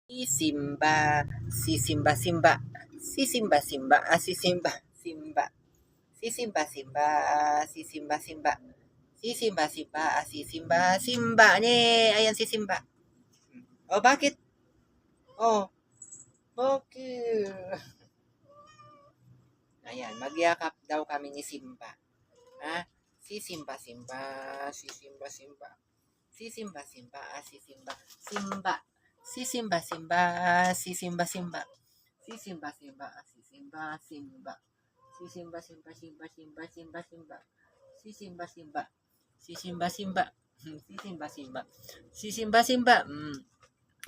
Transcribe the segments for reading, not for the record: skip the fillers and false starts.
Simba, Simba, Simba, Simba, Simba, Simba, Simba, ne, ayan si Simba. Oh, bakit? Oh, bakit? Ayan, magyakap daw kami ni Simba. Ha? Simba, Simba. Simba. Simba. Simba. Simba. Simba. Simba. Simba.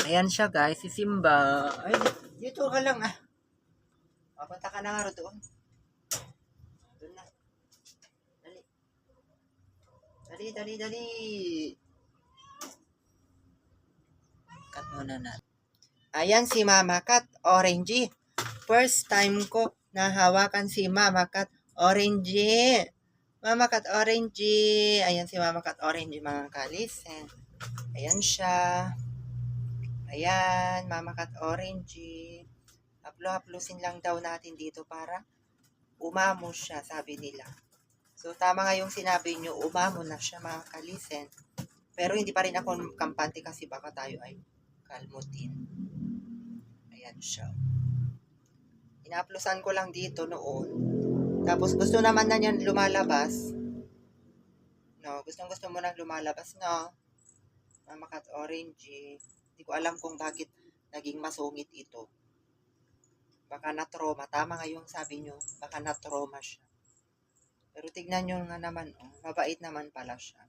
Ayan siya guys, si Simba. Ay, dito ka lang ah. Papunta ka na nga doon. Doon na. Dali. Dali. Cut muna na. Ayan si Mama Cat, Orangey. First time ko nahawakan si Mama Cat, Orangey. Mama Cat, Orangey. Ayan si Mama Cat, Orangey mga kalisen. Ayan siya. Ayan, Mama Cat, Orangey. Haplo-haplusin lang daw natin dito para umamo siya, sabi nila. So, tama nga yung sinabi nyo, umamo na siya mga kalisen. Pero hindi pa rin ako kampante kasi baka tayo ay kalmutin. Ayan siya. Ina-uploadan ko lang dito noon. Tapos gusto naman na niyan lumalabas. No, gusto mo nang lumalabas, no? Mama Cat Orangey. Hindi ko alam kung bakit naging masungit ito. Baka na-trauma. Tama nga yung sabi nyo. Baka na-trauma siya. Pero tignan nyo nga naman, oh, mabait naman pala siya.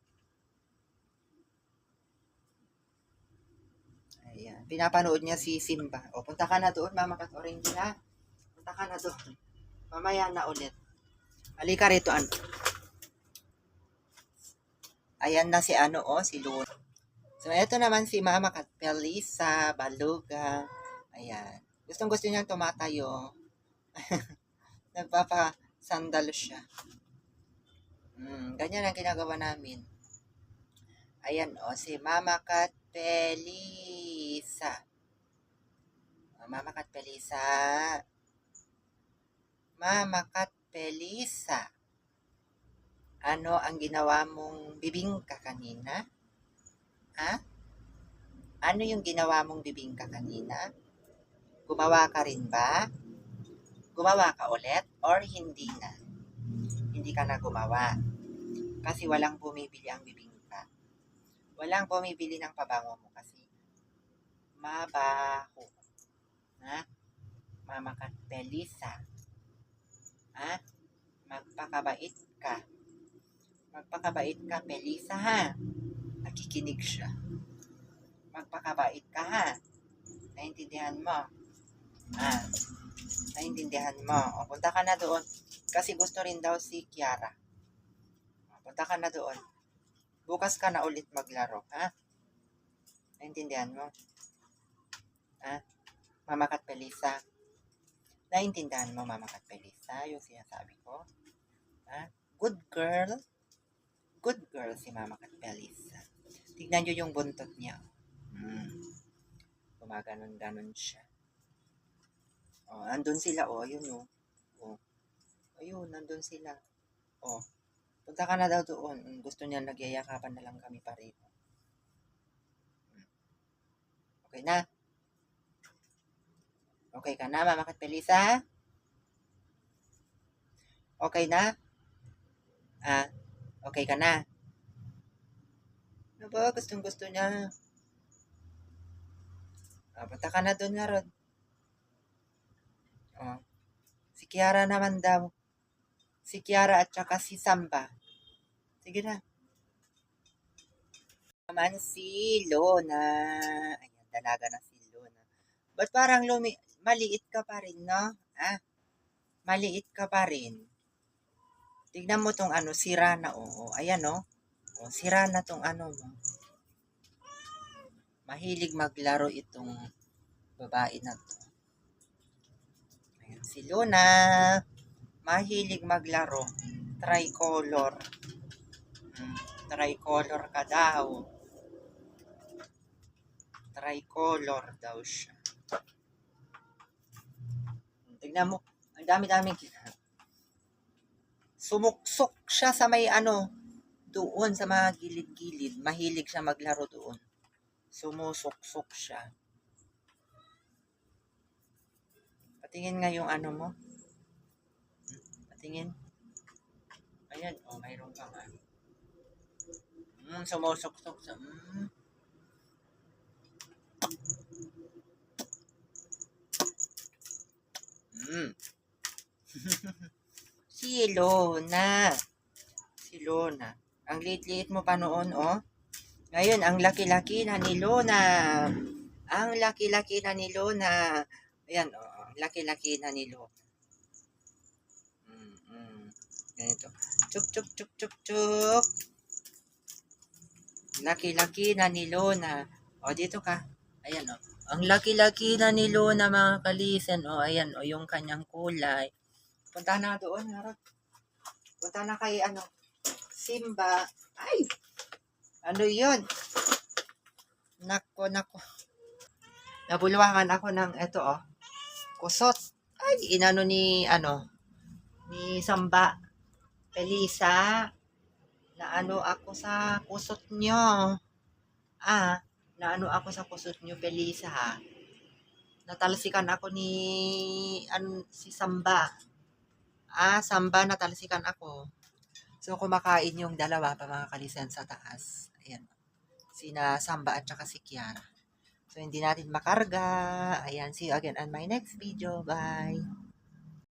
Ayan. Pinapanood niya si Simba. O, punta ka na doon, Mama Cat Orangey, ha? Punta ka na doon. Mamaya na ulit. Halika rito, ano. Ayan na si ano, oh, si Luna. So, eto naman si Mama Cat Pelisa, Baluga. Ayan. Gustong-gusto niyang tumatayo. Nagpapasandalo siya. Ganyan ang ginagawa namin. Ayan, oh, si Mama Cat Pelisa. Mama Cat Pelisa. Mama Cat Pelisa. Ano ang ginawa mong bibingka kanina? Ha? Ano yung ginawa mong bibingka kanina? Gumawa ka rin ba? Gumawa ka ulit? Or hindi na? Hindi ka na gumawa. Kasi walang bumibili ang bibingka. Walang bumibili ng pabango mo kasi mabaho. Ha? Mama Cat Pelisa. Ha? Magpakabait ka. Magpakabait ka, Pelisa, ha? Nakikinig siya. Magpakabait ka, ha? Naintindihan mo? Ha? Naintindihan mo? O, punta ka na doon. Kasi gusto rin daw si Kiara. O, punta ka na doon. Bukas ka na ulit maglaro, ha? Naintindihan mo? Ha? Mama Cat Pelisa. Naintindihan mo, Mama Cat Pelisa, yung sinasabi ko? Ha? Good girl. Good girl si Mama Cat Pelisa. Tignan nyo yung buntot niya. Gumaganon-ganon siya. Oh, andun sila, oh, yun, oh. Oh. Ayun, nandun sila. Oh. Punta ka na daw doon. Gusto niya nagyayakapan na lang kami pareho. Okay na? Okay ka na, Mama Cat Pelisa? Okay na? Ah, okay ka na? Ano ba? Gustong-gusto niya. Punta ka na doon nga, Rod. Oh. Si Kiara naman daw. Si Kiara at saka si Samba. Sige na. Naman si Lona. Ayan, dalaga na si Lona. Ba't parang maliit ka pa rin, no? Ah, maliit ka pa rin. Tignan mo tong ano, sira na, oh. Ayan, oh. Oh, sira na tong ano mo. Mahilig maglaro itong babae na to. Ayan, si Luna. Mahilig maglaro. Tricolor. Tricolor ka daw. Tricolor daw siya. Tignan mo. Ang dami-dami. Sumuksok siya sa may doon sa mga gilid-gilid. Mahilig siya maglaro doon. Sumusuksok siya. Patingin nga yung mo. Patingin. Ayan, mayroon pa nga. Sumusuksok siya. Si Lona. Si Lona. Ang liit-liit mo pa noon, Ngayon, ang laki-laki na ni Lona. Ang laki-laki na ni Lona. Ayan, laki-laki na ni Lona. Ganito. Chuk, chuk, chuk, chuk, chuk. Laki-laki na ni Lona. Dito ka. Ayan, Ang laki-laki na ni Lona, mga kalisen. Ayan, yung kanyang kulay. Punta na doon, harap. Punta na kay, Simba. Ay! Ano yun? Nako. Nabulwangan ako ng kusot. Ay, inano ni Samba. Pelisa. Naano ako sa kusot nyo. Naano ako sa kusot nyo, Pelisa, ha? Natalsikan ako ni si Samba. Samba, natalsikan ako. So, kumakain yung dalawa pa, mga kalisen, sa taas. Ayan. Sina Samba at saka si Kiara. So, hindi natin makarga. Ayan, see you again on my next video. Bye!